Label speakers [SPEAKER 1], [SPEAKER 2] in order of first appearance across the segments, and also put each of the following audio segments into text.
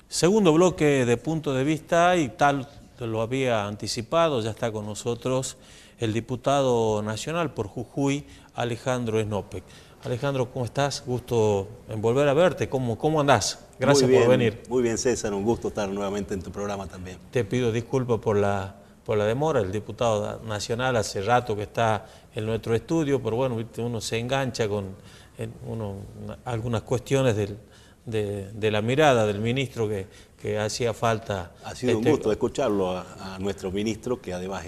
[SPEAKER 1] Segundo bloque de punto de vista, y tal lo había anticipado, ya está con nosotros el diputado nacional por Jujuy, Alejandro Snopek. Alejandro, ¿cómo estás? Gusto en volver a verte. ¿Cómo andás? Gracias por venir.
[SPEAKER 2] Muy bien, César, un gusto estar nuevamente en tu programa también.
[SPEAKER 1] Te pido disculpas por la demora. El diputado nacional hace rato que está en nuestro estudio, pero bueno, uno se engancha con algunas cuestiones de la mirada del ministro que hacía falta.
[SPEAKER 2] Ha sido un gusto escucharlo a nuestro ministro, que además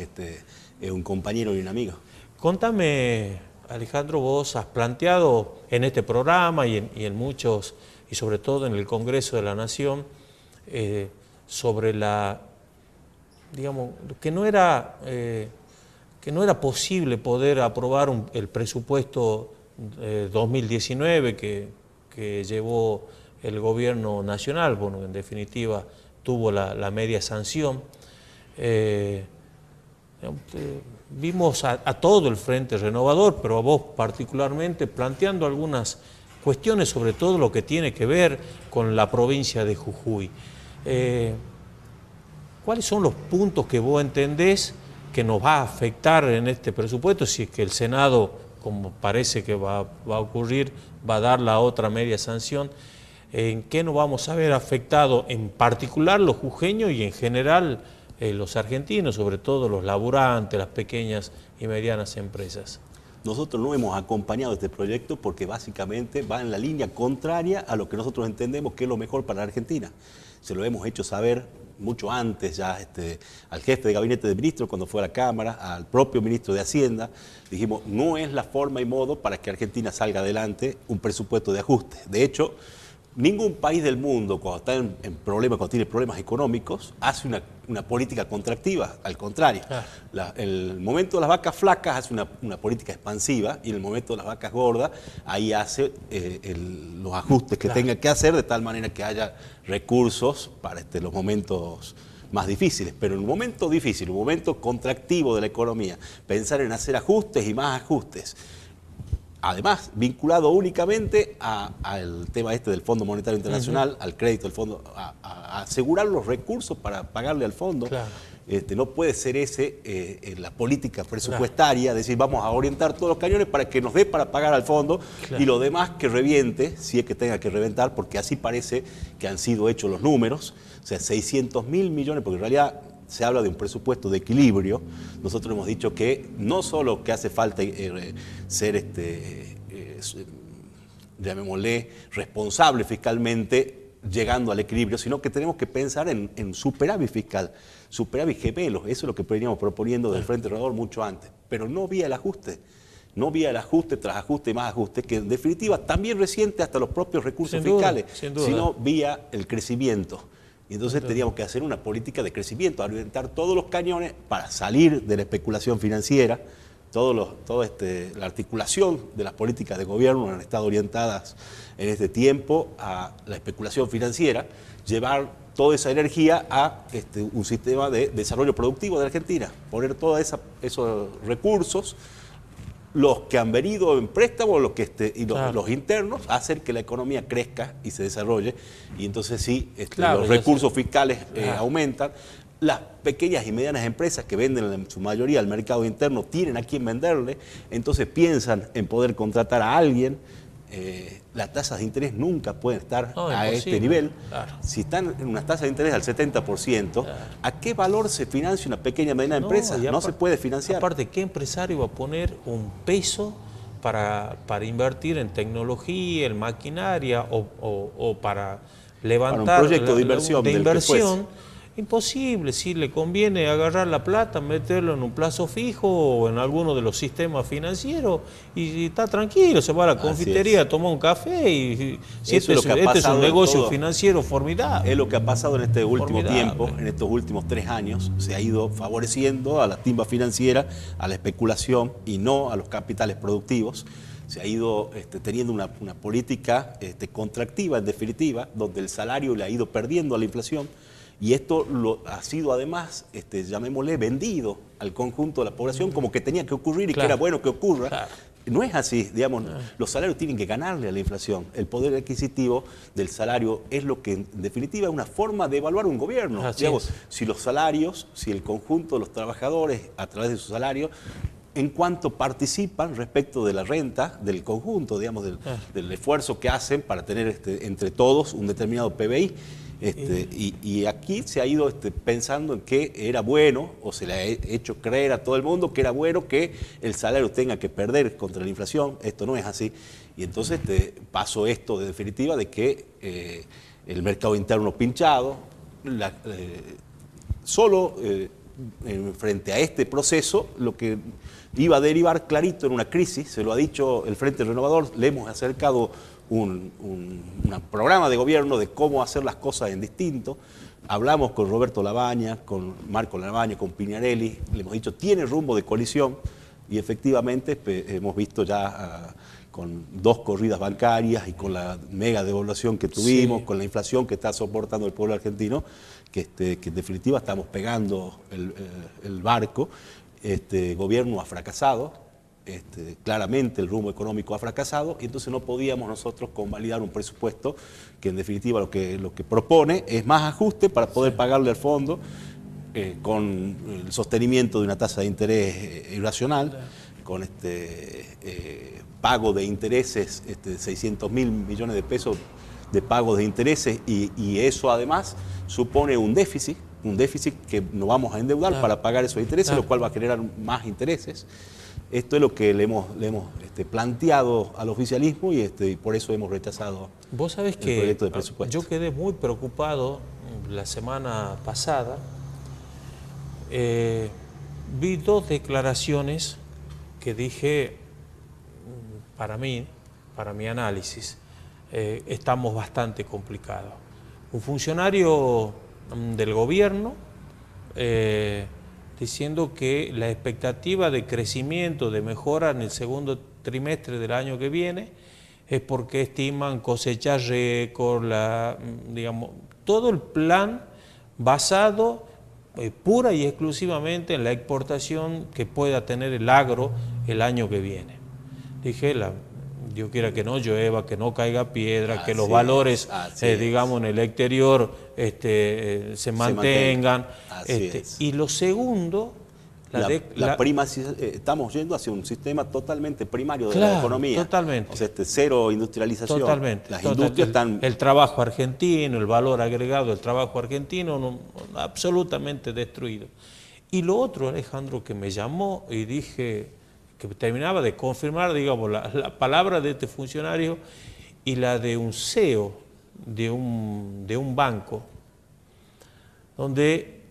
[SPEAKER 2] es un compañero y un amigo.
[SPEAKER 1] Contame, Alejandro, vos has planteado en este programa y en muchos, y sobre todo en el Congreso de la Nación, sobre digamos, que no era posible poder aprobar el presupuesto 2019 que llevó el gobierno nacional. Bueno, en definitiva tuvo la media sanción. Vimos a todo el Frente Renovador, pero a vos particularmente, planteando algunas cuestiones, sobre todo lo que tiene que ver con la provincia de Jujuy. ¿Cuáles son los puntos que vos entendés que nos va a afectar en este presupuesto, si es que el Senado, como parece que va a ocurrir, va a dar la otra media sanción? ¿En qué nos vamos a ver afectados en particular los jujeños y en general los argentinos, sobre todo los laburantes, las pequeñas y medianas empresas?
[SPEAKER 2] Nosotros no hemos acompañado este proyecto porque básicamente va en la línea contraria a lo que nosotros entendemos que es lo mejor para la Argentina. Se lo hemos hecho saber mucho antes ya al jefe de gabinete de ministros cuando fue a la Cámara, al propio ministro de Hacienda. Dijimos, no es la forma y modo para que Argentina salga adelante un presupuesto de ajuste. De hecho, ningún país del mundo, cuando está en problemas, cuando tiene problemas económicos, hace una política contractiva. Al contrario, el momento de las vacas flacas hace una política expansiva, y en el momento de las vacas gordas, ahí hace los ajustes que tenga que hacer, de tal manera que haya recursos para los momentos más difíciles. Pero en un momento difícil, un momento contractivo de la economía, pensar en hacer ajustes y más ajustes, además, vinculado únicamente al tema del Fondo Monetario Internacional, al crédito del fondo, a asegurar los recursos para pagarle al fondo.
[SPEAKER 1] Claro.
[SPEAKER 2] No puede ser la política presupuestaria, decir, vamos a orientar todos los cañones para que nos dé para pagar al fondo, y lo demás que reviente, si es que tenga que reventar, porque así parece que han sido hechos los números. O sea, 600.000 millones, porque en realidad se habla de un presupuesto de equilibrio. Nosotros hemos dicho que no solo que hace falta ser, llamémosle, responsable fiscalmente llegando al equilibrio, sino que tenemos que pensar en superávit fiscal, superávit gemelos. Eso es lo que veníamos proponiendo del Frente Renovador mucho antes, pero no vía el ajuste. No vía el ajuste tras ajuste y más ajuste, que en definitiva también resiente hasta los propios recursos fiscales, sino vía el crecimiento. Y entonces teníamos que hacer una política de crecimiento, orientar todos los cañones para salir de la especulación financiera. La articulación de las políticas de gobierno han estado orientadas en este tiempo a la especulación financiera, llevar toda esa energía a un sistema de desarrollo productivo de Argentina, poner todos esos recursos, los que han venido en préstamo, los internos, hacer que la economía crezca y se desarrolle, y entonces sí, los recursos fiscales aumentan. Las pequeñas y medianas empresas que venden en su mayoría al mercado interno tienen a quién venderle, entonces piensan en poder contratar a alguien. Las tasas de interés nunca pueden estar a este nivel. Claro. Si están en unas tasas de interés al 70%, ¿a qué valor se financia una pequeña y mediana empresa? No se puede financiar.
[SPEAKER 1] Aparte, ¿qué empresario va a poner un peso para invertir en tecnología, en maquinaria o para levantar
[SPEAKER 2] para un proyecto de inversión?
[SPEAKER 1] Imposible. Si le conviene agarrar la plata, meterlo en un plazo fijo o en alguno de los sistemas financieros y está tranquilo, se va a la confitería, toma un café y si este es un negocio financiero formidable.
[SPEAKER 2] Es lo que ha pasado en este último tiempo, en estos últimos 3 años. Se ha ido favoreciendo a la timba financiera, a la especulación y no a los capitales productivos. Se ha ido teniendo una política contractiva, en definitiva, donde el salario le ha ido perdiendo a la inflación. Y esto ha sido además, llamémosle, vendido al conjunto de la población como que tenía que ocurrir y que era bueno que ocurra. no es así, digamos, los salarios tienen que ganarle a la inflación. El poder adquisitivo del salario es lo que, en definitiva, es una forma de evaluar un gobierno. Digamos, si los salarios, si el conjunto de los trabajadores, a través de su salario, en cuanto participan respecto de la renta del conjunto, digamos, del esfuerzo que hacen para tener entre todos un determinado PBI. Y aquí se ha ido pensando en que era bueno, o se le ha hecho creer a todo el mundo que era bueno que el salario tenga que perder contra la inflación. Esto no es así. Y entonces pasó esto de definitiva de que el mercado interno pinchado, solo frente a este proceso, lo que iba a derivar clarito en una crisis, se lo ha dicho el Frente Renovador, le hemos acercado un programa de gobierno de cómo hacer las cosas en distinto. Hablamos con Roberto Labaña, con Marco Labaña, con Piñarelli, le hemos dicho, tiene rumbo de coalición, y efectivamente hemos visto ya con 2 corridas bancarias y con la mega devaluación que tuvimos, con la inflación que está soportando el pueblo argentino, que en definitiva estamos pegando el barco. Este gobierno ha fracasado. Claramente el rumbo económico ha fracasado, y entonces no podíamos nosotros convalidar un presupuesto que en definitiva lo que propone es más ajuste para poder pagarle al fondo con el sostenimiento de una tasa de interés irracional, con pago de intereses de 600.000 millones de pesos de pagos de intereses, y eso además supone un déficit que nos vamos a endeudar para pagar esos intereses, lo cual va a generar más intereses. Esto es lo que le hemos planteado al oficialismo, y por eso hemos rechazado
[SPEAKER 1] Vos sabés
[SPEAKER 2] el proyecto de presupuesto.
[SPEAKER 1] Yo quedé muy preocupado la semana pasada. Vi 2 declaraciones que dije, para mi análisis, estamos bastante complicados. Un funcionario del gobierno diciendo que la expectativa de crecimiento, de mejora en el segundo trimestre del año que viene, es porque estiman cosechar récord, digamos, todo el plan basado pura y exclusivamente en la exportación que pueda tener el agro el año que viene. Dije, Dios quiera que no llueva, que no caiga piedra, que los valores, digamos, en el exterior se mantengan. Y lo segundo,
[SPEAKER 2] estamos yendo hacia un sistema totalmente primario de la economía.
[SPEAKER 1] Totalmente.
[SPEAKER 2] O sea, cero industrialización.
[SPEAKER 1] Totalmente.
[SPEAKER 2] Las industrias están...
[SPEAKER 1] El trabajo argentino, el valor agregado del trabajo argentino, absolutamente destruido. Y lo otro, Alejandro, que me llamó y dije, que terminaba de confirmar, digamos, la palabra de este funcionario y la de un CEO de un banco, donde,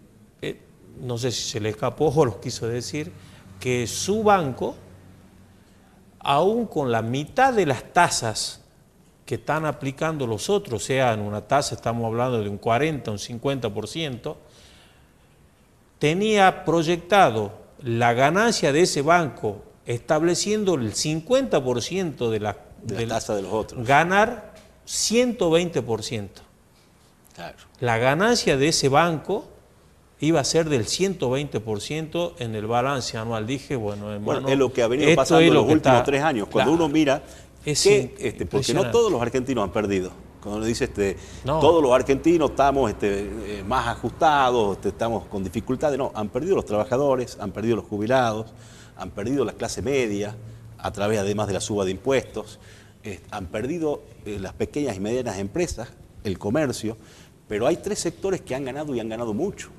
[SPEAKER 1] no sé si se le escapó o lo quiso decir, que su banco, aún con la mitad de las tasas que están aplicando los otros, o sea, en una tasa estamos hablando de un 40, un 50%, tenía proyectado la ganancia de ese banco estableciendo el 50% de la
[SPEAKER 2] tasa de los otros.
[SPEAKER 1] Ganar 120%.
[SPEAKER 2] Claro.
[SPEAKER 1] La ganancia de ese banco iba a ser del 120% en el balance anual. Dije, bueno, hermano,
[SPEAKER 2] es lo que ha venido pasando en los últimos 3 años. Cuando uno mira, porque no todos los argentinos han perdido. Cuando uno dice, todos los argentinos estamos más ajustados, estamos con dificultades. No, han perdido los trabajadores, han perdido los jubilados, han perdido la clase media, a través además de la suba de impuestos, han perdido las pequeñas y medianas empresas, el comercio, pero hay 3 sectores que han ganado y han ganado mucho.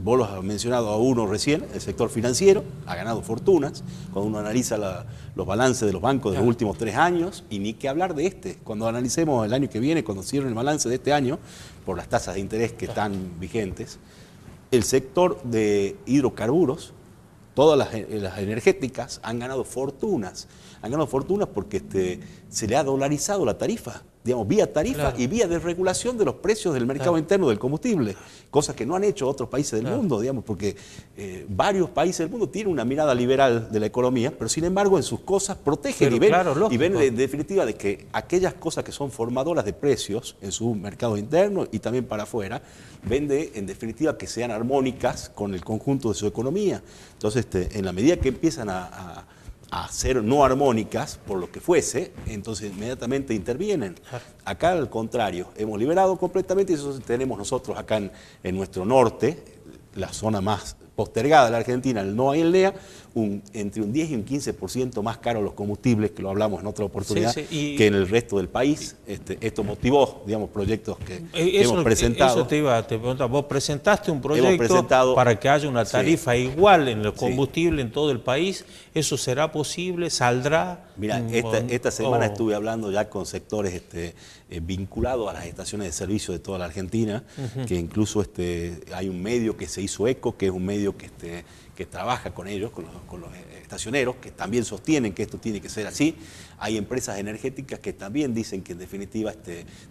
[SPEAKER 2] Vos los has mencionado a uno recién, el sector financiero, ha ganado fortunas, cuando uno analiza los balances de los bancos de los últimos 3 años, y ni que hablar de cuando analicemos el año que viene, cuando cierren el balance de este año, por las tasas de interés que están vigentes. El sector de hidrocarburos, todas las energéticas han ganado fortunas porque se le ha dolarizado la tarifa, digamos, vía tarifa y vía desregulación de los precios del mercado interno del combustible, cosas que no han hecho otros países del mundo, digamos, porque varios países del mundo tienen una mirada liberal de la economía, pero sin embargo en sus cosas protegen y ven en definitiva de que aquellas cosas que son formadoras de precios en su mercado interno y también para afuera, ven en definitiva que sean armónicas con el conjunto de su economía. Entonces, en la medida que empiezan a a ser no armónicas, por lo que fuese, entonces inmediatamente intervienen. Acá al contrario, hemos liberado completamente y eso tenemos nosotros acá en nuestro norte, la zona más postergada de la Argentina, el NOA y el NEA, entre un 10 y un 15% más caros los combustibles, que lo hablamos en otra oportunidad, que en el resto del país. Esto motivó, digamos, proyectos que hemos presentado.
[SPEAKER 1] Eso te preguntaba, vos presentaste un proyecto para que haya una tarifa igual en el combustible en todo el país. ¿Eso será posible? ¿Saldrá?
[SPEAKER 2] Mira, esta semana estuve hablando ya con sectores vinculados a las estaciones de servicio de toda la Argentina, que incluso hay un medio que se hizo eco, que es un medio que trabaja con ellos, con los estacioneros, que también sostienen que esto tiene que ser así. Hay empresas energéticas que también dicen que en definitiva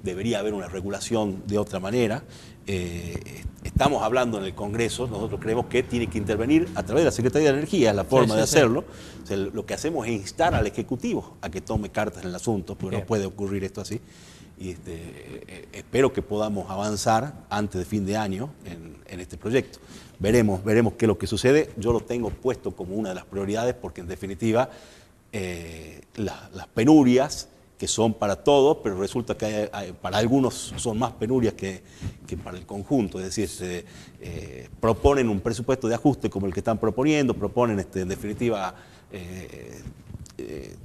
[SPEAKER 2] debería haber una regulación de otra manera. Estamos hablando en el Congreso, nosotros creemos que tiene que intervenir a través de la Secretaría de Energía, es la forma de hacerlo. O sea, lo que hacemos es instar al Ejecutivo a que tome cartas en el asunto, porque no puede ocurrir esto así. Y espero que podamos avanzar antes de fin de año en este proyecto. Veremos qué es lo que sucede. Yo lo tengo puesto como una de las prioridades porque en definitiva las penurias que son para todos, pero resulta que para algunos son más penurias que para el conjunto. Es decir, proponen un presupuesto de ajuste como el que están proponiendo, proponen en definitiva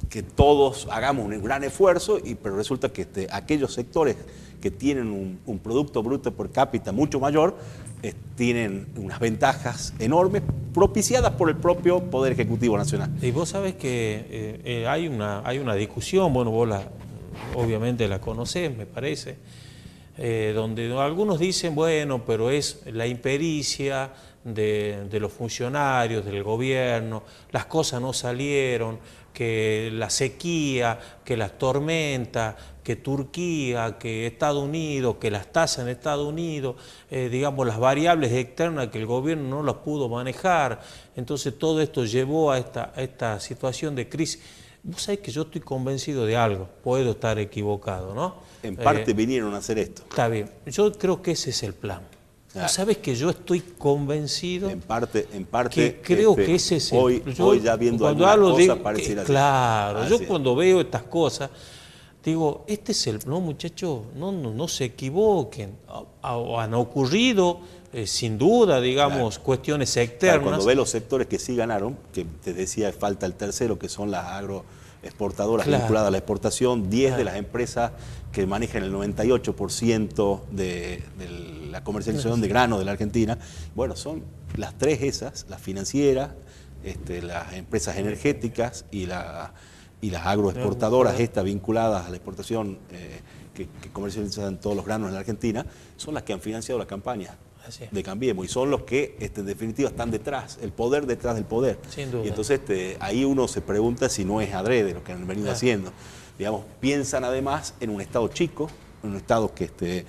[SPEAKER 2] que todos hagamos un gran esfuerzo, pero resulta que aquellos sectores que tienen un Producto Bruto per cápita mucho mayor tienen unas ventajas enormes propiciadas por el propio Poder Ejecutivo Nacional.
[SPEAKER 1] Y vos sabés que hay una discusión, bueno, vos obviamente la conocés, me parece, donde algunos dicen, bueno, pero es la impericia de los funcionarios, del gobierno, las cosas no salieron, que la sequía, que las tormentas, que Turquía, que Estados Unidos, que las tasas en Estados Unidos, digamos las variables externas que el gobierno no las pudo manejar. Entonces todo esto llevó a esta situación de crisis. Vos sabés que yo estoy convencido de algo, puedo estar equivocado, ¿no?
[SPEAKER 2] En parte vinieron a hacer esto.
[SPEAKER 1] Está bien, yo creo que ese es el plan. Vos sabés que yo estoy convencido
[SPEAKER 2] en parte
[SPEAKER 1] que creo que ese es
[SPEAKER 2] hoy ya viendo algunas cosas pareciera así.
[SPEAKER 1] Claro, yo cuando veo estas cosas digo, este es el... No, muchachos, no se equivoquen. Han ocurrido, sin duda, digamos, cuestiones externas.
[SPEAKER 2] Cuando ve los sectores que sí ganaron, que te decía, falta el tercero, que son las agroexportadoras vinculadas a la exportación, 10 de las empresas que manejan el 98% de la comercialización de grano de la Argentina. Bueno, son las tres esas, las financieras, las empresas energéticas y las agroexportadoras vinculadas a la exportación que comercializan todos los granos en la Argentina, son las que han financiado la campaña de Cambiemos y son los que en definitiva están detrás, el poder detrás del poder.
[SPEAKER 1] Sin duda.
[SPEAKER 2] Y entonces ahí uno se pregunta si no es adrede lo que han venido haciendo. Digamos, piensan además en un Estado chico, en un Estado que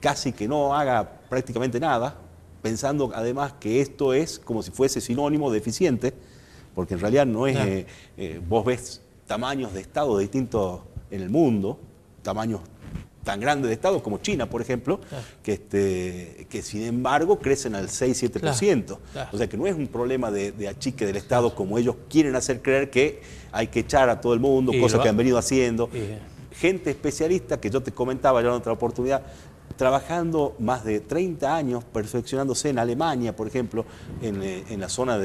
[SPEAKER 2] casi que no haga prácticamente nada, pensando además que esto es como si fuese sinónimo de eficiente, porque en realidad no es, vos ves tamaños de Estado distintos en el mundo, tamaños tan grandes de Estado como China, por ejemplo, que sin embargo crecen al 6-7%. O sea que no es un problema de achique del Estado como ellos quieren hacer creer que hay que echar a todo el mundo, cosas que han venido haciendo. Gente especialista que yo te comentaba ya en otra oportunidad, trabajando más de 30 años, perfeccionándose en Alemania, por ejemplo, en la zona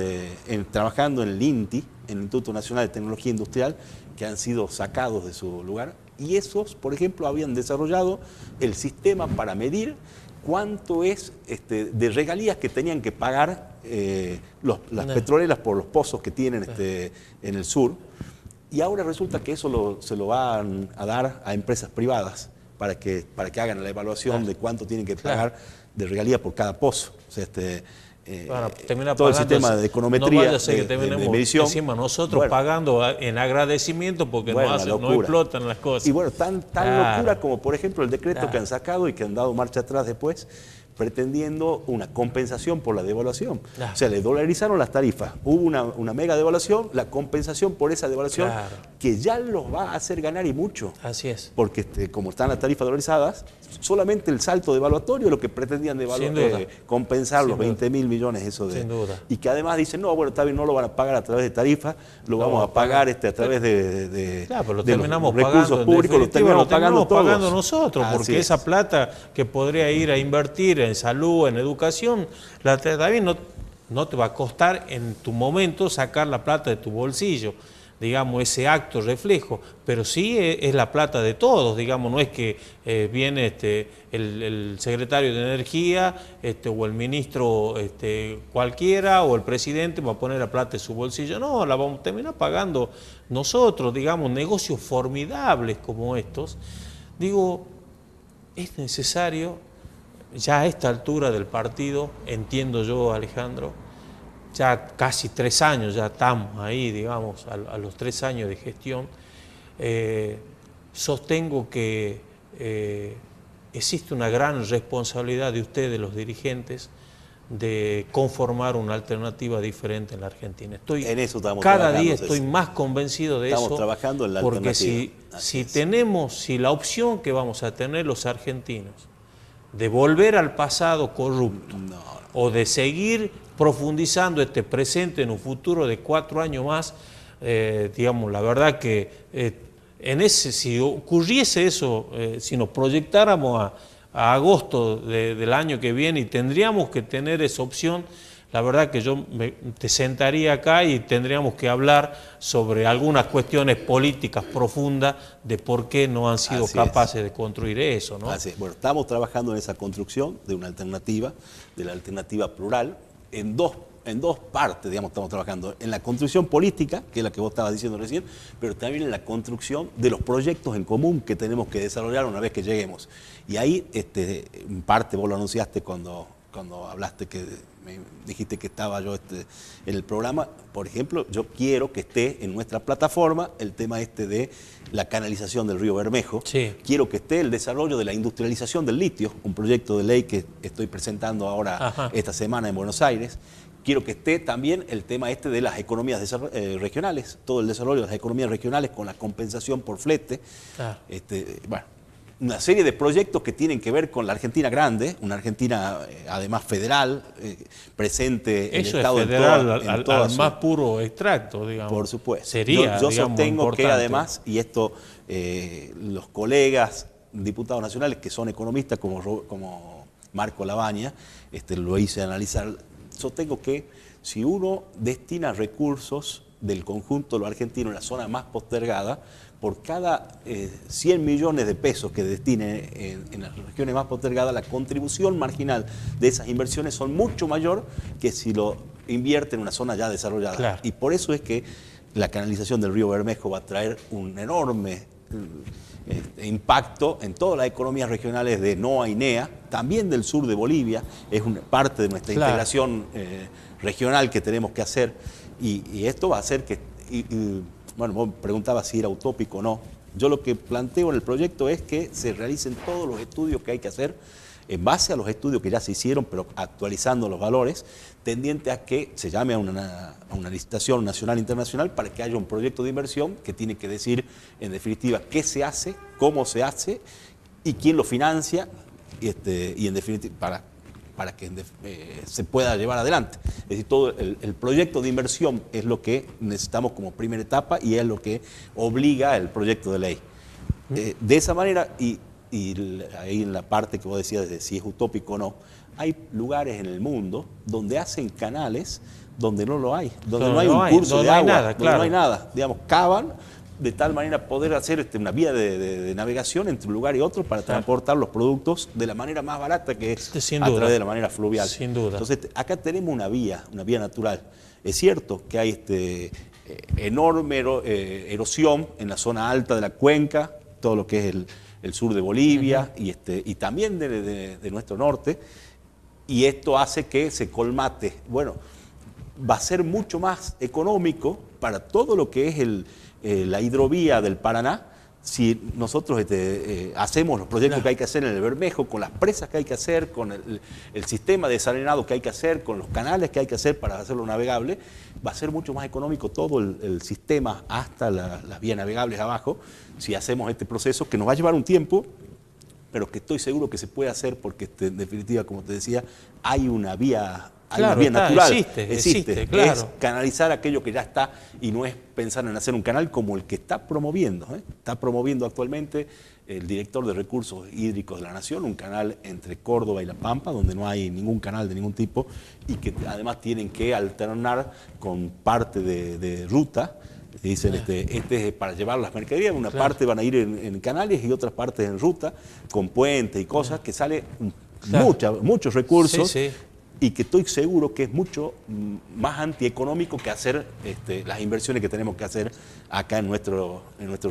[SPEAKER 2] trabajando en el INTI, en el Instituto Nacional de Tecnología Industrial, que han sido sacados de su lugar. Y esos, por ejemplo, habían desarrollado el sistema para medir cuánto es de regalías que tenían que pagar las petroleras por los pozos que tienen en el sur. Y ahora resulta que eso se lo van a dar a empresas privadas para que hagan la evaluación de cuánto tienen que pagar de regalía por cada pozo. O sea, todo el sistema de econometría, de medición.
[SPEAKER 1] Encima nosotros pagando en agradecimiento porque no explotan las cosas.
[SPEAKER 2] Y bueno, tan locura como por ejemplo el decreto que han sacado y que han dado marcha atrás después, pretendiendo una compensación por la devaluación.
[SPEAKER 1] Claro.
[SPEAKER 2] O sea, le dolarizaron las tarifas, hubo una mega devaluación, la compensación por esa devaluación,
[SPEAKER 1] Claro,
[SPEAKER 2] que ya los va a hacer ganar y mucho.
[SPEAKER 1] así es.
[SPEAKER 2] Porque como están las tarifas dolarizadas, solamente el salto devaluatorio es lo que pretendían
[SPEAKER 1] Sin duda.
[SPEAKER 2] compensar
[SPEAKER 1] Sin
[SPEAKER 2] los
[SPEAKER 1] duda.
[SPEAKER 2] 20.000 millones eso de.
[SPEAKER 1] Sin duda.
[SPEAKER 2] Y que además dicen, no, bueno, está bien, no lo van a pagar a través de tarifas, lo vamos a pagar a través de
[SPEAKER 1] Claro, pero lo
[SPEAKER 2] de
[SPEAKER 1] terminamos
[SPEAKER 2] los recursos
[SPEAKER 1] pagando,
[SPEAKER 2] públicos, lo terminamos pagando todos.
[SPEAKER 1] nosotros,
[SPEAKER 2] Así
[SPEAKER 1] porque
[SPEAKER 2] es.
[SPEAKER 1] esa plata que podría ir a invertir en salud, en educación, también no te va a costar en tu momento sacar la plata de tu bolsillo, digamos, ese acto reflejo, pero sí es la plata de todos, digamos, no es que viene el secretario de Energía o el ministro cualquiera o el presidente va a poner la plata de su bolsillo, no, la vamos a terminar pagando nosotros, digamos, negocios formidables como estos. Digo, es necesario, ya a esta altura del partido, entiendo yo, Alejandro, ya casi 3 años, ya estamos ahí, digamos, a los 3 años de gestión, sostengo que existe una gran responsabilidad de ustedes, los dirigentes, de conformar una alternativa diferente en la Argentina.
[SPEAKER 2] En eso estamos
[SPEAKER 1] cada día
[SPEAKER 2] trabajando,
[SPEAKER 1] estoy más convencido de
[SPEAKER 2] estamos
[SPEAKER 1] eso,
[SPEAKER 2] trabajando en la
[SPEAKER 1] porque
[SPEAKER 2] alternativa.
[SPEAKER 1] si la opción que vamos a tener los argentinos de volver al pasado corrupto o de seguir profundizando este presente en un futuro de 4 años más, digamos, la verdad que si ocurriese eso, si nos proyectáramos a agosto del año que viene y tendríamos que tener esa opción, la verdad que te sentaría acá y tendríamos que hablar sobre algunas cuestiones políticas profundas de por qué no han sido capaces de construir eso, ¿no?
[SPEAKER 2] Así es. Bueno, estamos trabajando en esa construcción de una alternativa, de la alternativa plural, en dos partes, digamos, estamos trabajando en la construcción política, que es la que vos estabas diciendo recién, pero también en la construcción de los proyectos en común que tenemos que desarrollar una vez que lleguemos. Y ahí, en parte, vos lo anunciaste cuando hablaste, que me dijiste que estaba yo en el programa. Por ejemplo, yo quiero que esté en nuestra plataforma el tema de la canalización del río Bermejo.
[SPEAKER 1] Sí.
[SPEAKER 2] Quiero que esté el desarrollo de la industrialización del litio, un proyecto de ley que estoy presentando ahora esta semana en Buenos Aires. Quiero que esté también el tema de las economías regionales, todo el desarrollo de las economías regionales con la compensación por flete.
[SPEAKER 1] Claro.
[SPEAKER 2] Bueno, una serie de proyectos que tienen que ver con la Argentina grande, una Argentina además federal, presente en el Estado
[SPEAKER 1] es federal
[SPEAKER 2] en toda
[SPEAKER 1] al más puro extracto, digamos.
[SPEAKER 2] Por supuesto.
[SPEAKER 1] Sería,
[SPEAKER 2] yo
[SPEAKER 1] digamos,
[SPEAKER 2] sostengo
[SPEAKER 1] importante.
[SPEAKER 2] que además, y esto los colegas diputados nacionales que son economistas como Marco Labaña, lo hice analizar, sostengo que si uno destina recursos del conjunto de los argentinos en la zona más postergada, por cada 100 millones de pesos que destine en las regiones más postergadas, la contribución marginal de esas inversiones son mucho mayor que si lo invierte en una zona ya desarrollada.
[SPEAKER 1] Claro.
[SPEAKER 2] Y por eso es que la canalización del río Bermejo va a traer un enorme impacto en todas las economías regionales de NOA y NEA, también del sur de Bolivia, es una parte de nuestra integración regional que tenemos que hacer, y esto va a hacer que, bueno, vos preguntabas si era utópico o no. Yo lo que planteo en el proyecto es que se realicen todos los estudios que hay que hacer en base a los estudios que ya se hicieron, pero actualizando los valores, tendiente a que se llame a una licitación nacional e internacional para que haya un proyecto de inversión que tiene que decir, en definitiva, qué se hace, cómo se hace y quién lo financia, y en definitiva, para que se pueda llevar adelante. Es decir, todo el proyecto de inversión es lo que necesitamos como primera etapa y es lo que obliga el proyecto de ley. De esa manera, y ahí en la parte que vos decías de si es utópico o no, hay lugares en el mundo donde hacen canales donde no lo hay, donde no hay un curso de agua, donde no hay nada. Digamos, cavan de tal manera poder hacer una vía de navegación entre un lugar y otro para transportar los productos de la manera más barata, que es a través de la manera fluvial.
[SPEAKER 1] Sin duda.
[SPEAKER 2] Entonces, acá tenemos una vía natural. Es cierto que hay enorme erosión en la zona alta de la cuenca, todo lo que es el sur de Bolivia y también de nuestro norte, y esto hace que se colmate. Bueno, va a ser mucho más económico para todo lo que es la hidrovía del Paraná si nosotros hacemos los proyectos
[SPEAKER 1] Claro.
[SPEAKER 2] que hay que hacer en el Bermejo, con las presas que hay que hacer, con el sistema de desalenado que hay que hacer, con los canales que hay que hacer para hacerlo navegable, va a ser mucho más económico todo el sistema hasta las vías navegables abajo, si hacemos este proceso que nos va a llevar un tiempo, pero que estoy seguro que se puede hacer porque en definitiva, como te decía, hay una vía... Hay una vía natural, existe,
[SPEAKER 1] claro.
[SPEAKER 2] es canalizar aquello que ya está y no es pensar en hacer un canal como el que está promoviendo. Está promoviendo actualmente el director de Recursos Hídricos de la Nación, un canal entre Córdoba y La Pampa, donde no hay ningún canal de ningún tipo y que además tienen que alternar con parte de ruta. Dicen, este es para llevar las mercaderías, una parte van a ir en canales y otras partes en ruta, con puentes y cosas, que sale muchos recursos.
[SPEAKER 1] Sí, sí.
[SPEAKER 2] Y que estoy seguro que es mucho más antieconómico que hacer las inversiones que tenemos que hacer acá en nuestro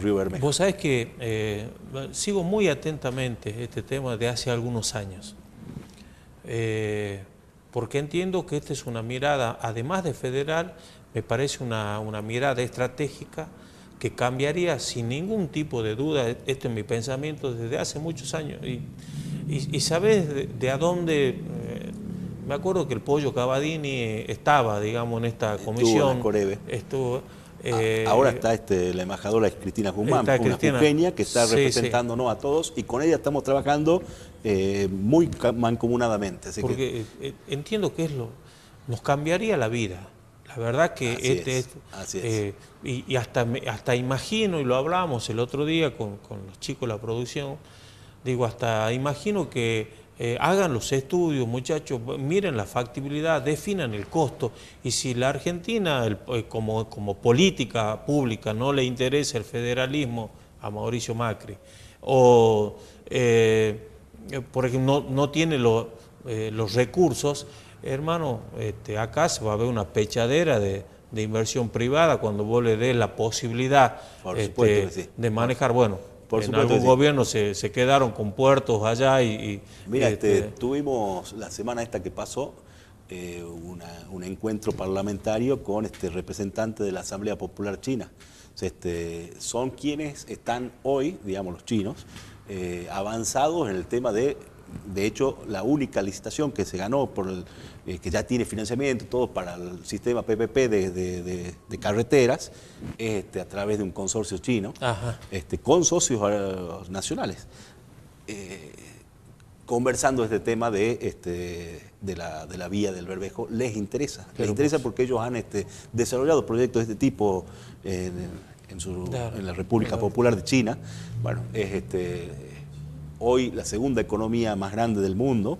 [SPEAKER 2] río Bermejo.
[SPEAKER 1] Vos sabés que sigo muy atentamente este tema de hace algunos años, porque entiendo que esta es una mirada, además de federal, me parece una mirada estratégica que cambiaría sin ningún tipo de duda, esto es mi pensamiento desde hace muchos años, y sabés de a dónde... Me acuerdo que el Pollo Cavadini estaba, digamos, en esta comisión. Estuvo
[SPEAKER 2] ahora está la embajadora Cristina Guzmán, una jujeña que está representándonos a todos y con ella estamos trabajando muy mancomunadamente.
[SPEAKER 1] Porque entiendo que nos cambiaría la vida. La verdad que
[SPEAKER 2] así es.
[SPEAKER 1] Y hasta imagino, y lo hablamos el otro día con los chicos de la producción, digo, hasta imagino que hagan los estudios, muchachos, miren la factibilidad, definan el costo, y si la Argentina como política pública no le interesa el federalismo a Mauricio Macri, o por ejemplo no tiene los recursos, hermano, acá se va a ver una pechadera de inversión privada cuando vos le des la posibilidad de manejar, bueno. En algún gobierno se quedaron con puertos allá
[SPEAKER 2] Mira, tuvimos la semana esta que pasó un encuentro parlamentario con representante de la Asamblea Popular China. Son quienes están hoy, digamos los chinos, avanzados en el tema de hecho, la única licitación que se ganó, que ya tiene financiamiento, todo para el sistema PPP de carreteras, es a través de un consorcio chino, con socios nacionales, conversando este tema de la vía del Bermejo. Les interesa, porque ellos han desarrollado proyectos de este tipo en la República Popular de China. Bueno, es hoy la segunda economía más grande del mundo,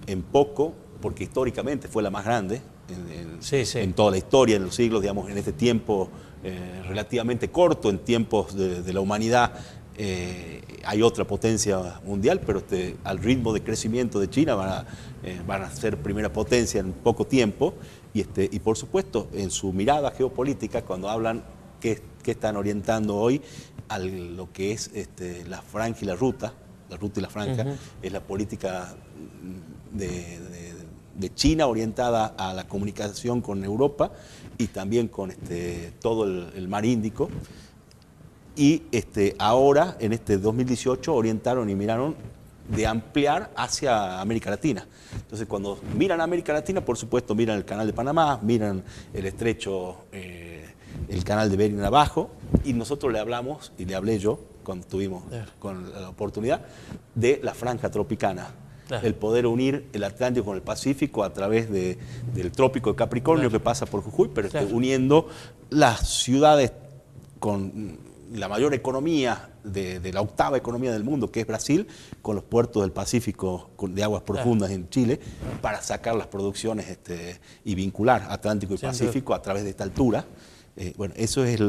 [SPEAKER 2] en poco, porque históricamente fue la más grande en toda la historia, en los siglos, digamos, en este tiempo relativamente corto, en tiempos de la humanidad, hay otra potencia mundial, pero al ritmo de crecimiento de China van a ser primera potencia en poco tiempo, y por supuesto, en su mirada geopolítica, cuando hablan qué están orientando hoy a lo que es la franja y la ruta y la franja, es la política de China orientada a la comunicación con Europa y también con todo el mar Índico. Y ahora, en 2018, orientaron y miraron de ampliar hacia América Latina. Entonces, cuando miran a América Latina, por supuesto, miran el Canal de Panamá, miran el estrecho, el Canal de Bering abajo, y nosotros le hablamos, y le hablé yo, cuando tuvimos con la oportunidad, de la franja tropicana. El poder unir el Atlántico con el Pacífico a través del Trópico de Capricornio que pasa por Jujuy, pero uniendo las ciudades con la mayor economía de la octava economía del mundo, que es Brasil, con los puertos del Pacífico de aguas profundas en Chile, para sacar las producciones y vincular Atlántico y Pacífico a través de esta altura. Bueno, eso es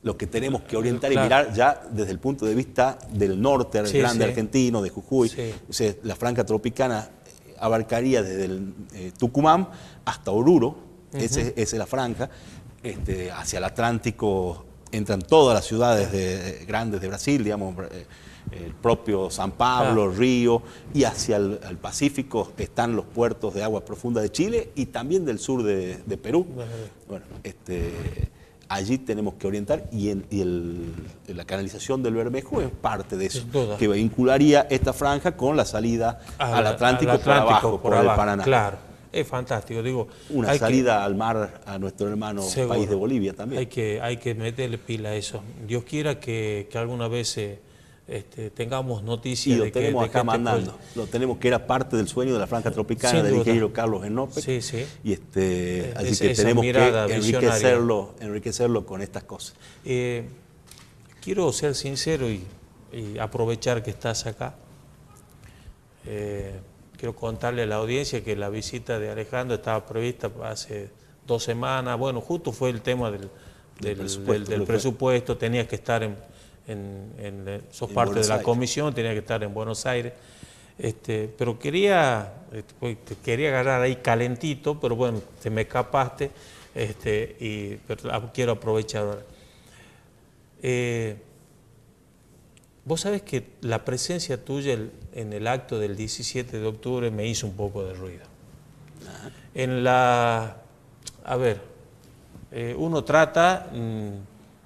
[SPEAKER 2] lo que tenemos que orientar y mirar ya desde el punto de vista del norte grande argentino, de Jujuy. O sea, la franja tropicana abarcaría desde el Tucumán hasta Oruro, esa es la franja. Hacia el Atlántico entran todas las ciudades grandes de Brasil, digamos, el propio San Pablo, Río, y hacia el Pacífico están los puertos de agua profunda de Chile y también del sur de Perú. Bueno, allí tenemos que orientar y la canalización del Bermejo es parte de eso, que vincularía esta franja con la salida al Atlántico por abajo, por el Paraná.
[SPEAKER 1] Claro, es fantástico. Digo,
[SPEAKER 2] una salida al mar a nuestro hermano país de Bolivia también.
[SPEAKER 1] Hay que meterle pila a eso. Dios quiera que alguna vez tengamos noticias
[SPEAKER 2] y lo tenemos acá mandando. Lo tenemos, que era parte del sueño de la franja tropicana del ingeniero Carlos Henópez.
[SPEAKER 1] Sí, sí.
[SPEAKER 2] Y así que tenemos que enriquecerlo con estas cosas.
[SPEAKER 1] Quiero ser sincero y aprovechar que estás acá. Quiero contarle a la audiencia que la visita de Alejandro estaba prevista hace 2 semanas. Bueno, justo fue el tema del presupuesto. Tenías que estar sos parte de la comisión, tenía que estar en Buenos Aires, pero quería agarrar ahí calentito, pero bueno, te me escapaste, pero quiero aprovechar ahora. Vos sabés que la presencia tuya en el acto del 17 de octubre me hizo un poco de ruido. A ver, uno trata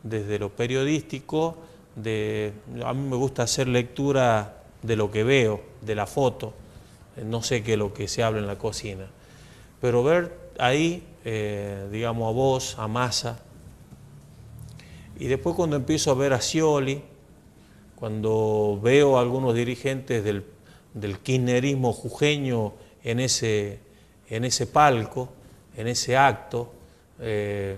[SPEAKER 1] desde lo periodístico, a mí me gusta hacer lectura de lo que veo, de la foto, no sé qué es lo que se habla en la cocina, pero ver ahí, digamos, a vos, a Massa, y después cuando empiezo a ver a Scioli, cuando veo a algunos dirigentes del kirchnerismo jujeño en ese palco, en ese acto, dije,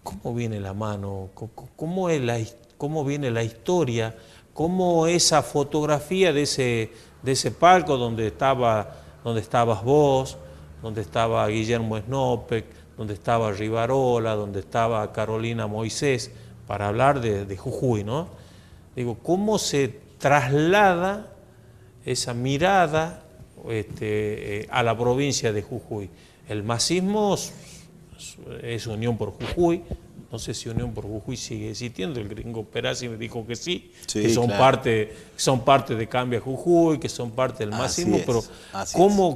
[SPEAKER 1] ¿cómo viene la mano? ¿Cómo viene la historia? ¿Cómo esa fotografía de ese palco donde estabas vos, donde estaba Guillermo Snopek, donde estaba Rivarola, donde estaba Carolina Moisés, para hablar de Jujuy, ¿no? Digo, ¿cómo se traslada esa mirada a la provincia de Jujuy? El masismo es Unión por Jujuy, no sé si Unión por Jujuy sigue existiendo, el gringo Perazzi me dijo que sí, que son parte de Cambia Jujuy, que son parte del masismo, pero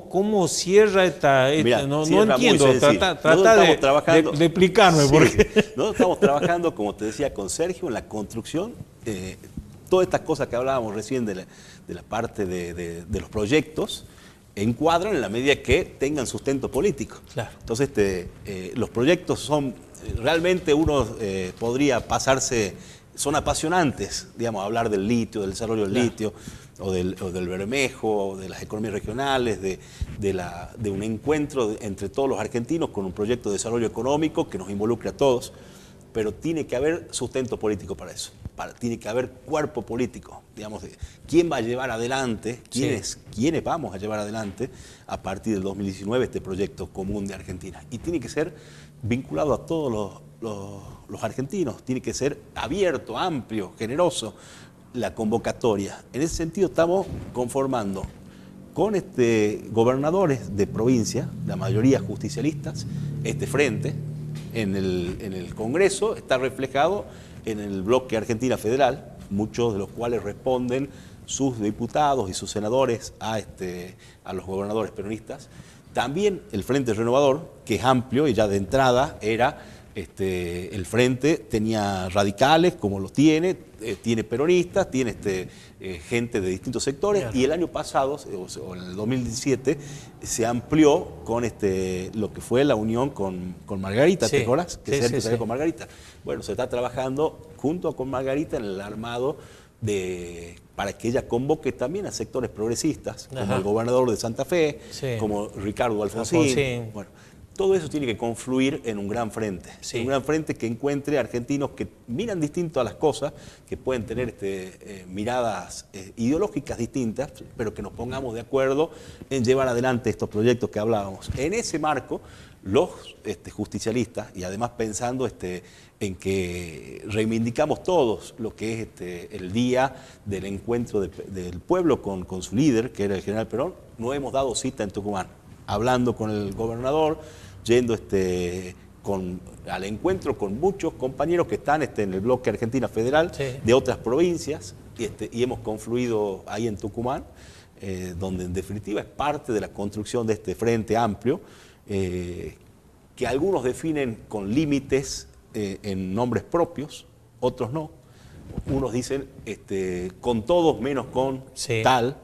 [SPEAKER 1] ¿cómo cierra esta
[SPEAKER 2] Mirá,
[SPEAKER 1] no entiendo, trata de explicarme.
[SPEAKER 2] Sí.
[SPEAKER 1] Porque
[SPEAKER 2] Nosotros estamos trabajando, como te decía, con Sergio, en la construcción, todas estas cosas que hablábamos recién de la parte de los proyectos, encuadran en la medida que tengan sustento político.
[SPEAKER 1] Claro.
[SPEAKER 2] Entonces, los proyectos son, realmente uno podría pasarse, son apasionantes, digamos, hablar del litio, del desarrollo del litio, o del Bermejo, o de las economías regionales, de un encuentro entre todos los argentinos con un proyecto de desarrollo económico que nos involucre a todos, pero tiene que haber sustento político para eso. Tiene que haber cuerpo político, digamos, quién va a llevar adelante, quiénes vamos a llevar adelante a partir del 2019 este proyecto común de Argentina. Y tiene que ser vinculado a todos los argentinos, tiene que ser abierto, amplio, generoso la convocatoria. En ese sentido estamos conformando con gobernadores de provincia, la mayoría justicialistas, este frente en el Congreso está reflejado en el bloque Argentina Federal, muchos de los cuales responden sus diputados y sus senadores a los gobernadores peronistas. También el Frente Renovador, que es amplio y ya de entrada era, el Frente tenía radicales, como los tiene peronistas, tiene gente de distintos sectores, y el año pasado, o en el 2017, se amplió con lo que fue la unión con Margarita, ¿te acuerdas? Que se salió con Margarita. Bueno, se está trabajando junto con Margarita en el armado para que ella convoque también a sectores progresistas, como el gobernador de Santa Fe, como Ricardo Alfonsín. Bueno, todo eso tiene que confluir en un gran frente, un gran frente que encuentre argentinos que miran distinto a las cosas, que pueden tener miradas ideológicas distintas, pero que nos pongamos de acuerdo en llevar adelante estos proyectos que hablábamos. En ese marco, los justicialistas, y además pensando en que reivindicamos todos lo que es el día del encuentro del pueblo con su líder, que era el general Perón, nos hemos dado cita en Tucumán, hablando con el gobernador, yendo al encuentro con muchos compañeros que están en el bloque Argentina Federal, de otras provincias, y hemos confluido ahí en Tucumán, donde en definitiva es parte de la construcción de este frente amplio, que que algunos definen con límites en nombres propios, otros no. Unos dicen con todos menos con tal,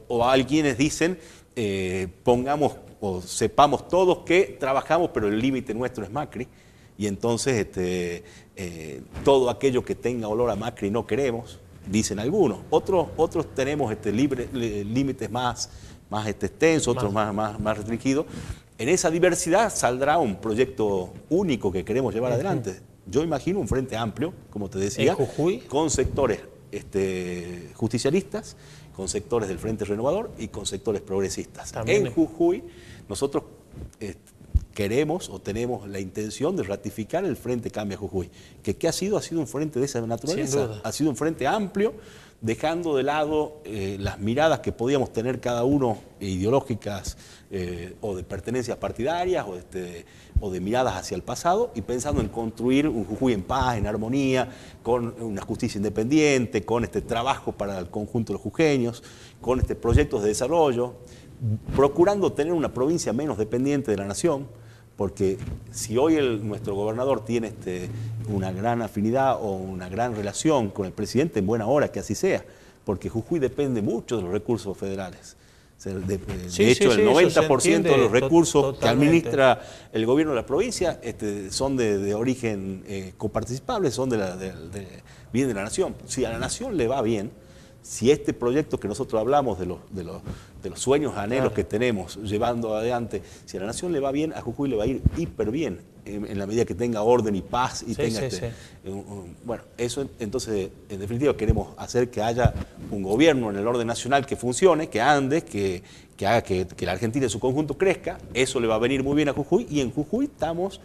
[SPEAKER 2] o hay quienes dicen pongamos o sepamos todos que trabajamos, pero el límite nuestro es Macri, y entonces todo aquello que tenga olor a Macri no queremos, dicen algunos. Otros tenemos límites más extensos, otros más restringidos. En esa diversidad saldrá un proyecto único que queremos llevar adelante. Yo imagino un frente amplio, como te decía, con sectores justicialistas, con sectores del Frente Renovador y con sectores progresistas. También en Jujuy nosotros queremos o tenemos la intención de ratificar el Frente Cambia Jujuy, que ¿qué ha sido? Ha sido un frente de esa naturaleza, ha sido un frente amplio, dejando de lado las miradas que podíamos tener cada uno, ideológicas o de pertenencias partidarias o de miradas hacia el pasado, y pensando en construir un Jujuy en paz, en armonía, con una justicia independiente, con trabajo para el conjunto de los jujeños, con proyectos de desarrollo, procurando tener una provincia menos dependiente de la nación, porque si hoy nuestro gobernador tiene una gran afinidad o una gran relación con el presidente, en buena hora que así sea, porque Jujuy depende mucho de los recursos federales. De hecho, el 90% de los recursos que administra el gobierno de la provincia son de origen coparticipable, son bien de la nación. Si a la nación le va bien, si este proyecto que nosotros hablamos de los sueños, anhelos que tenemos llevando adelante, si a la nación le va bien, a Jujuy le va a ir hiper bien, en la medida que tenga orden y paz y tenga bueno, eso entonces en definitiva queremos hacer que haya un gobierno en el orden nacional que funcione, que ande, que haga que la Argentina en su conjunto crezca. Eso le va a venir muy bien a Jujuy, y en Jujuy estamos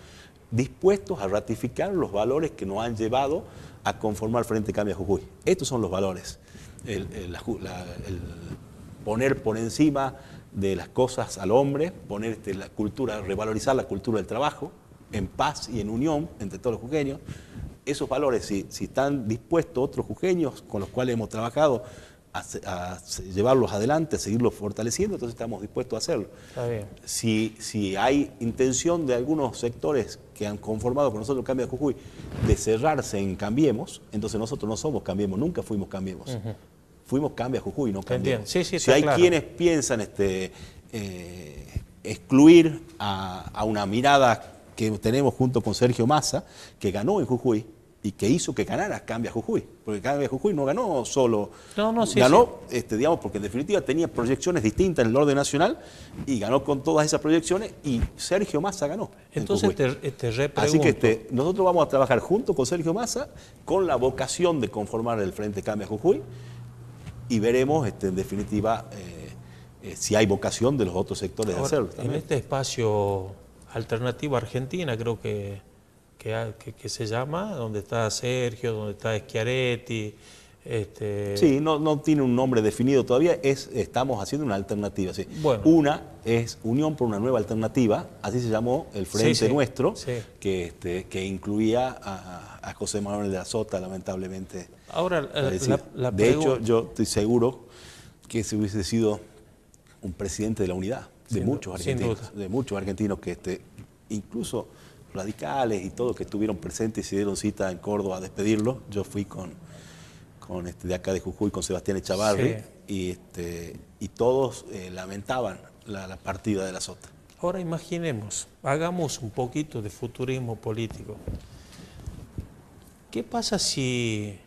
[SPEAKER 2] dispuestos a ratificar los valores que nos han llevado a conformar Frente Cambia Jujuy. Estos son los valores. El poner por encima de las cosas al hombre, poner la cultura, revalorizar la cultura del trabajo, en paz y en unión entre todos los jujeños. Esos valores, si están dispuestos otros jujeños con los cuales hemos trabajado a llevarlos adelante, a seguirlos fortaleciendo, entonces estamos dispuestos a hacerlo.
[SPEAKER 1] Está bien.
[SPEAKER 2] Si hay intención de algunos sectores que han conformado con nosotros Cambia Jujuy de cerrarse en Cambiemos, entonces nosotros no somos Cambiemos, nunca fuimos Cambiemos. Fuimos Cambia Jujuy, no Cambiemos. Si hay quienes piensan excluir a una mirada que tenemos junto con Sergio Massa, que ganó en Jujuy y que hizo que ganara Cambia Jujuy, porque Cambia Jujuy no ganó solo, ganó, digamos, porque en definitiva tenía proyecciones distintas en el orden nacional y ganó con todas esas proyecciones, y Sergio Massa ganó.
[SPEAKER 1] Entonces te repregunto.
[SPEAKER 2] Así que nosotros vamos a trabajar junto con Sergio Massa con la vocación de conformar el Frente Cambia Jujuy, y veremos en definitiva si hay vocación de los otros sectores de hacerlo.
[SPEAKER 1] En este espacio Alternativa Argentina, creo que se llama, donde está Sergio, donde está Schiaretti.
[SPEAKER 2] Sí, no tiene un nombre definido todavía, estamos haciendo una alternativa. Sí.
[SPEAKER 1] Bueno.
[SPEAKER 2] Una es Unión por una Nueva Alternativa, así se llamó el Frente Nuestro, que incluía a José Manuel de la Sota, lamentablemente.
[SPEAKER 1] Ahora,
[SPEAKER 2] de hecho, yo estoy seguro que ese hubiese sido un presidente de la unidad, de muchos argentinos que incluso radicales y todos que estuvieron presentes y se dieron cita en Córdoba a despedirlo. Yo fui con de acá de Jujuy, con Sebastián Echavarri, y todos lamentaban la partida de la Sota.
[SPEAKER 1] Ahora imaginemos, hagamos un poquito de futurismo político. ¿Qué pasa si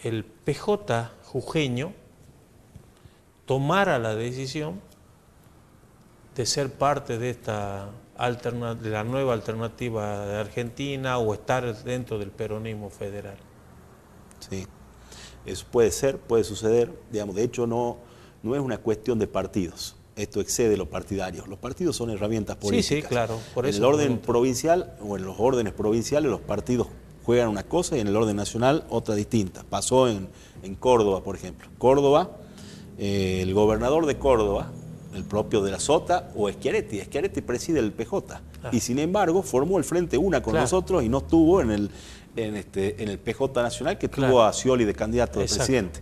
[SPEAKER 1] el PJ jujeño tomara la decisión de ser parte de de la nueva alternativa de Argentina, o estar dentro del peronismo federal?
[SPEAKER 2] Sí, eso puede ser, puede suceder. Digamos, de hecho, no es una cuestión de partidos. Esto excede lo partidario. Los partidos son herramientas políticas.
[SPEAKER 1] Sí, claro. Por eso
[SPEAKER 2] en el orden provincial, o en los órdenes provinciales, los partidos juegan una cosa, y en el orden nacional otra distinta. Pasó en Córdoba, por ejemplo. Córdoba, el gobernador de Córdoba, el propio de la Sota, o Schiaretti preside el PJ, y sin embargo formó el Frente Una con nosotros, y no estuvo en el PJ nacional, que tuvo a Scioli de candidato de presidente.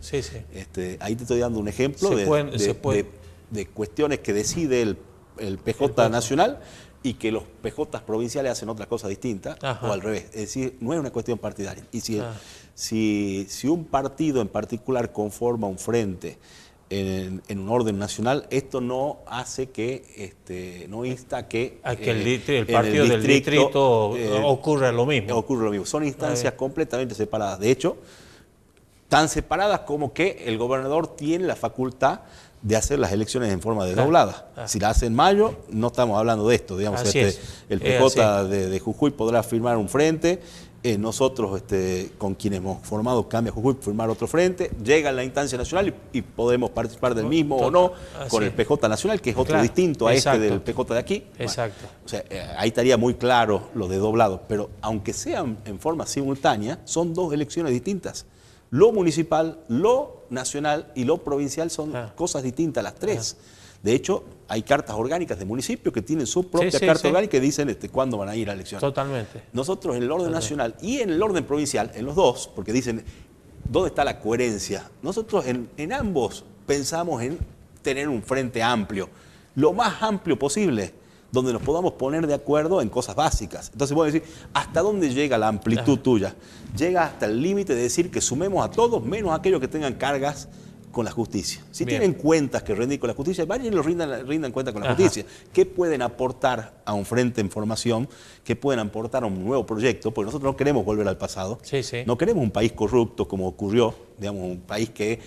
[SPEAKER 2] Ahí te estoy dando un ejemplo de cuestiones que decide el PJ nacional, y que los PJs provinciales hacen otra cosa distinta, o al revés. Es decir, no es una cuestión partidaria. Y si un partido en particular conforma un frente en un orden nacional, esto no hace que, no insta a que
[SPEAKER 1] el partido del distrito ocurra lo mismo.
[SPEAKER 2] Ocurre lo mismo. Son instancias completamente separadas. De hecho, tan separadas como que el gobernador tiene la facultad de hacer las elecciones en forma desdoblada. Si la hace en mayo, no estamos hablando de esto. Digamos, el PJ de Jujuy podrá firmar un frente. Nosotros, con quienes hemos formado Cambia Jujuy, firmar otro frente, llega a la instancia nacional y podemos participar del mismo o no con el PJ nacional, que es otro distinto a este del PJ de aquí.
[SPEAKER 1] Exacto.
[SPEAKER 2] Bueno, o sea, ahí estaría muy claro lo de doblado, pero aunque sean en forma simultánea, son dos elecciones distintas. Lo municipal, lo nacional y lo provincial son cosas distintas las tres. De hecho, hay cartas orgánicas de municipios que tienen su propia carta orgánica y dicen cuándo van a ir a elecciones.
[SPEAKER 1] Totalmente.
[SPEAKER 2] Nosotros en el orden nacional y en el orden provincial, en los dos, porque dicen, ¿dónde está la coherencia? Nosotros en ambos pensamos en tener un frente amplio, lo más amplio posible, donde nos podamos poner de acuerdo en cosas básicas. Entonces voy a decir, ¿hasta dónde llega la amplitud tuya? Llega hasta el límite de decir que sumemos a todos, menos a aquellos que tengan cargas con la justicia. Si tienen cuentas que rendir con la justicia, vayan y los rindan cuenta con la justicia. ¿Qué pueden aportar a un frente en formación? ¿Qué pueden aportar a un nuevo proyecto? Porque nosotros no queremos volver al pasado. No queremos un país corrupto como ocurrió, digamos, un país que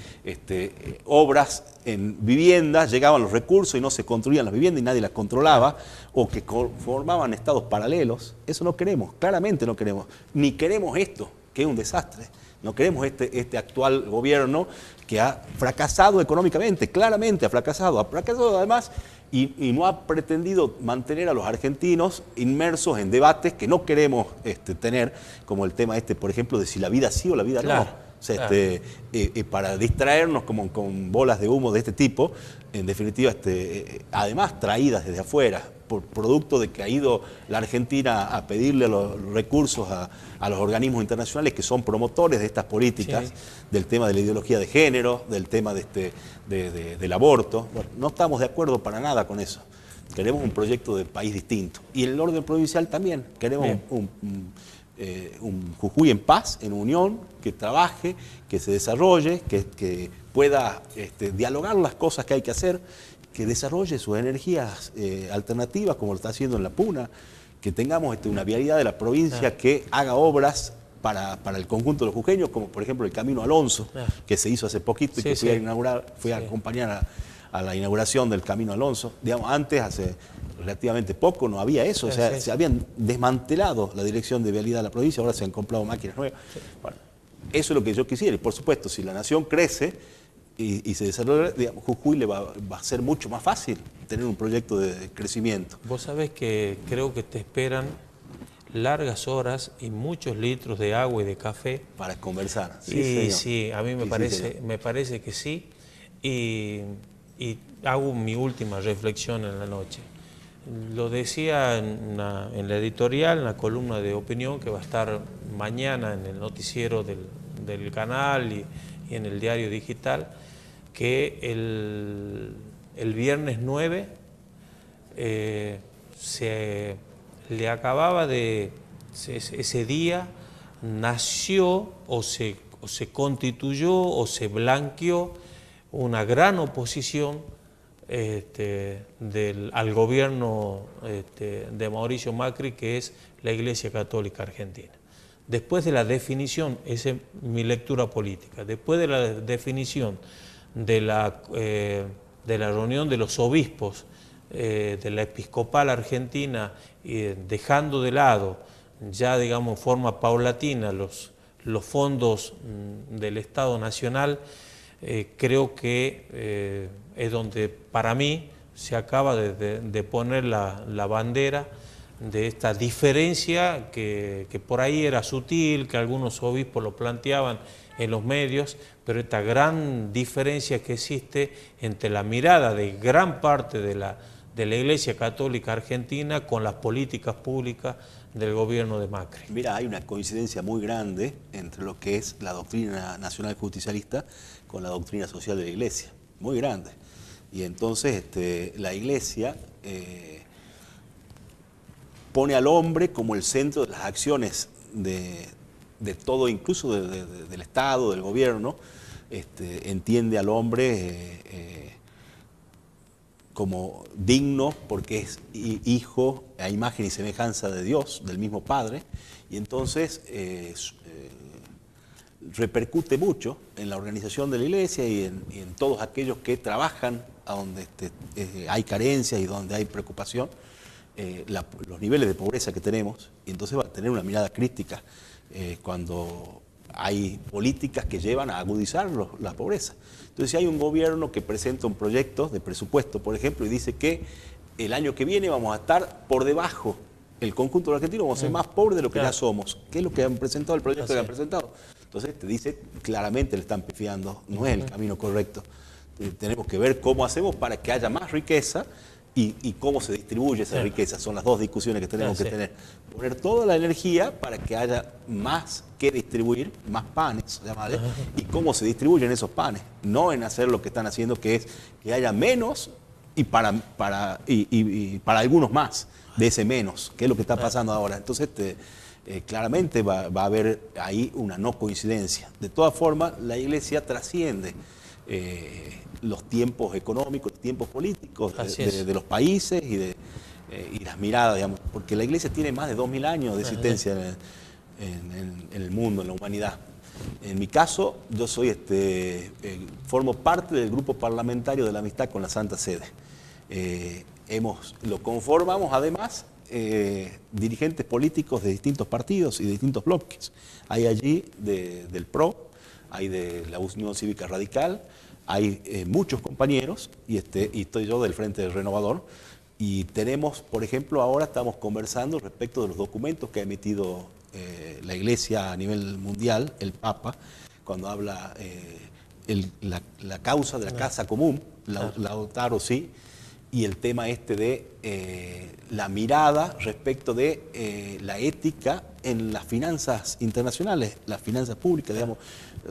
[SPEAKER 2] obras en viviendas, llegaban los recursos y no se construían las viviendas y nadie las controlaba, o que formaban estados paralelos. Eso no queremos, claramente no queremos. Ni queremos esto, que es un desastre. No queremos este actual gobierno que ha fracasado económicamente, claramente ha fracasado además y no ha pretendido mantener a los argentinos inmersos en debates que no queremos tener, como el tema por ejemplo, de si la vida sí o la vida no. O sea, para distraernos como con bolas de humo de este tipo, en definitiva, además traídas desde afuera, por producto de que ha ido la Argentina a pedirle los recursos a los organismos internacionales que son promotores de estas políticas, del tema de la ideología de género, del tema del aborto. Bueno, no estamos de acuerdo para nada con eso. Queremos un proyecto de país distinto. Y en el orden provincial también. Queremos un Jujuy en paz, en unión, que trabaje, que se desarrolle, que pueda dialogar las cosas que hay que hacer, que desarrolle sus energías alternativas como lo está haciendo en La Puna, que tengamos una vialidad de la provincia que haga obras para el conjunto de los jujeños, como por ejemplo el Camino Alonso, que se hizo hace poquito y que fui a acompañar a la inauguración del Camino Alonso. Digamos, antes, hace relativamente poco, no había eso. O sea, se habían desmantelado la dirección de vialidad de la provincia, ahora se han comprado máquinas nuevas. Bueno, eso es lo que yo quisiera. Y por supuesto, si la nación crece y se desarrolla, digamos, Jujuy le va a ser mucho más fácil tener un proyecto de crecimiento.
[SPEAKER 1] Vos sabés que creo que te esperan largas horas y muchos litros de agua y de café.
[SPEAKER 2] Para conversar.
[SPEAKER 1] Sí, a mí me parece que sí. Y hago mi última reflexión en la noche. Lo decía en la editorial, en la columna de opinión que va a estar mañana en el noticiero del canal y en el diario digital, que el viernes 9 se le acababa ese día nació o se constituyó o se blanqueó una gran oposición al gobierno de Mauricio Macri, que es la Iglesia Católica Argentina. Después de la definición, esa es mi lectura política, después de la definición de la reunión de los obispos de la Episcopal Argentina, dejando de lado ya, digamos, en forma paulatina los fondos del Estado Nacional, creo que es donde para mí se acaba de poner la bandera de esta diferencia que por ahí era sutil, que algunos obispos lo planteaban en los medios, pero esta gran diferencia que existe entre la mirada de gran parte de la Iglesia Católica Argentina con las políticas públicas del gobierno de Macri.
[SPEAKER 2] Mira, hay una coincidencia muy grande entre lo que es la doctrina nacional justicialista con la doctrina social de la Iglesia, muy grande. Y entonces la Iglesia pone al hombre como el centro de las acciones de todo, incluso del Estado, del gobierno. Entiende al hombre como digno porque es hijo a imagen y semejanza de Dios, del mismo Padre, y entonces repercute mucho en la organización de la Iglesia y en todos aquellos que trabajan a donde hay carencias y donde hay preocupación, los niveles de pobreza que tenemos, y entonces va a tener una mirada crítica cuando hay políticas que llevan a agudizar la pobreza. Entonces, si hay un gobierno que presenta un proyecto de presupuesto, por ejemplo, y dice que el año que viene vamos a estar por debajo, el conjunto de los argentinos vamos a ser más pobres de lo que ya somos, que es lo que han presentado, el proyecto que han presentado. Entonces, te dice claramente le están pifiando, no es el camino correcto. Tenemos que ver cómo hacemos para que haya más riqueza y cómo se distribuye esa riqueza. Son las dos discusiones que tenemos que tener. Poner toda la energía para que haya más que distribuir, más panes, llamarle, y cómo se distribuyen esos panes. No en hacer lo que están haciendo, que es que haya menos y para algunos más de ese menos, que es lo que está pasando ahora. Entonces, claramente va a haber ahí una no coincidencia. De todas formas, la Iglesia trasciende los tiempos económicos, los tiempos políticos de los países y las miradas, digamos, porque la Iglesia tiene más de 2000 años de existencia en el mundo, en la humanidad. En mi caso, yo formo parte del grupo parlamentario de la amistad con la Santa Sede. Lo conformamos además dirigentes políticos de distintos partidos y de distintos bloques. Hay allí del PRO, hay de la Unión Cívica Radical, hay muchos compañeros y estoy yo del Frente Renovador. Y tenemos, por ejemplo, ahora estamos conversando respecto de los documentos que ha emitido la Iglesia a nivel mundial, el Papa, cuando habla la causa de la casa común, Laudato Si, y el tema de la mirada respecto de la ética en las finanzas internacionales, las finanzas públicas, digamos,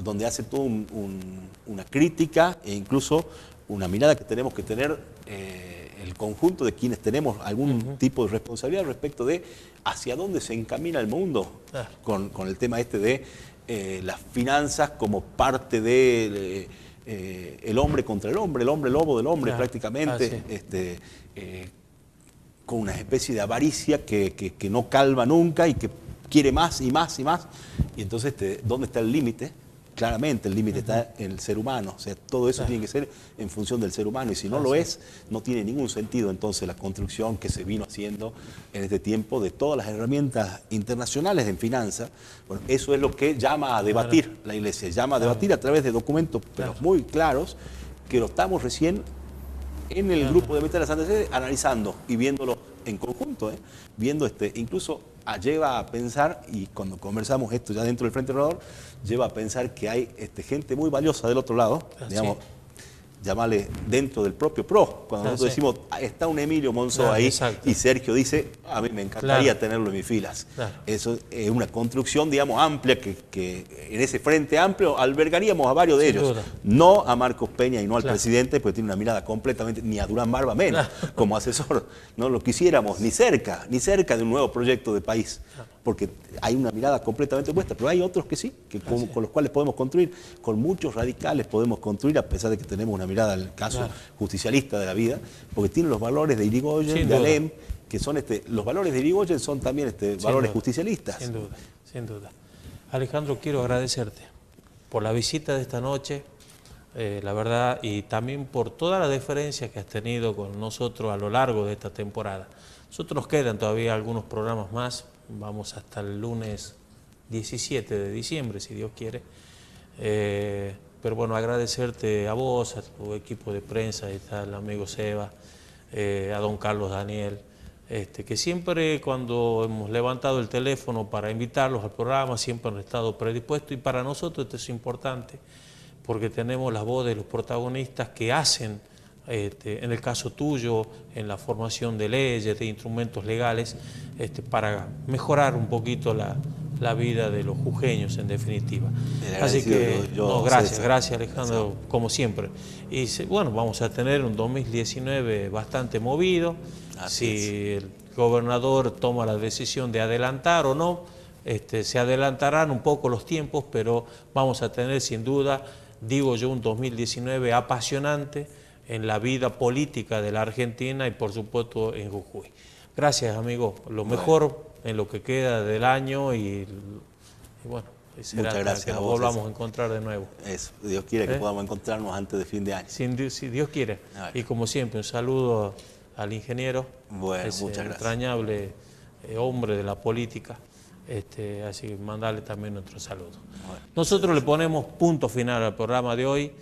[SPEAKER 2] donde hace toda una crítica e incluso una mirada que tenemos que tener el conjunto de quienes tenemos algún tipo de responsabilidad respecto de hacia dónde se encamina el mundo con el tema de las finanzas como parte de el hombre contra el hombre lobo del hombre prácticamente, con una especie de avaricia que no calma nunca y que quiere más y más y más. Y entonces, ¿dónde está el límite? Claramente el límite está en el ser humano, o sea, todo eso tiene que ser en función del ser humano, y si no lo es, no tiene ningún sentido entonces la construcción que se vino haciendo en este tiempo de todas las herramientas internacionales en finanzas. Bueno, eso es lo que llama a debatir la Iglesia, llama a debatir a través de documentos pero muy claros, que lo estamos recién en el grupo de Meta de la Santa Sede analizando y viéndolo en conjunto, viendo incluso lleva a pensar, y cuando conversamos esto ya dentro del Frente Renovador, lleva a pensar que hay gente muy valiosa del otro lado, digamos, llamarle dentro del propio PRO. Cuando nosotros decimos, está un Emilio Monzó ahí, y Sergio dice, a mí me encantaría tenerlo en mis filas. Eso es una construcción, digamos, amplia, que en ese frente amplio albergaríamos a varios de ellos. No a Marcos Peña y no al presidente, porque tiene una mirada completamente, ni a Durán Barba menos, como asesor. No lo quisiéramos ni cerca de un nuevo proyecto de país, porque hay una mirada completamente opuesta, pero hay otros que sí, con los cuales podemos construir, con muchos radicales podemos construir, a pesar de que tenemos una mirada, al caso justicialista de la vida, porque tienen los valores de Irigoyen, de Alem, que son los valores de Irigoyen son también valores justicialistas.
[SPEAKER 1] Sin duda, sin duda. Alejandro, quiero agradecerte por la visita de esta noche, la verdad, y también por toda la deferencia que has tenido con nosotros a lo largo de esta temporada. Nosotros nos quedan todavía algunos programas más, vamos hasta el lunes 17 de diciembre, si Dios quiere. Pero bueno, agradecerte a vos, a tu equipo de prensa, ahí está el amigo Seba, a don Carlos Daniel, que siempre cuando hemos levantado el teléfono para invitarlos al programa, siempre han estado predispuestos, y para nosotros esto es importante, porque tenemos la voz de los protagonistas que hacen, en el caso tuyo, en la formación de leyes, de instrumentos legales, para mejorar un poquito la vida de los jujeños, en definitiva. Así que, gracias Alejandro, como siempre. Y bueno, vamos a tener un 2019 bastante movido. Si gobernador toma la decisión de adelantar o no. Se adelantarán un poco los tiempos, pero vamos a tener sin duda, digo yo, un 2019 apasionante en la vida política de la Argentina y por supuesto en Jujuy. Gracias, amigo. Lo mejor en lo que queda del año y bueno, será
[SPEAKER 2] muchas gracias
[SPEAKER 1] que nos
[SPEAKER 2] a vos,
[SPEAKER 1] volvamos a encontrar de nuevo.
[SPEAKER 2] Eso, Dios quiere que podamos encontrarnos antes de fin de año.
[SPEAKER 1] Si Dios quiere. Y como siempre, un saludo al ingeniero,
[SPEAKER 2] bueno,
[SPEAKER 1] ese
[SPEAKER 2] muchas gracias.
[SPEAKER 1] entrañable hombre de la política. Así que mandarle también nuestro saludo. Nosotros le ponemos punto final al programa de hoy.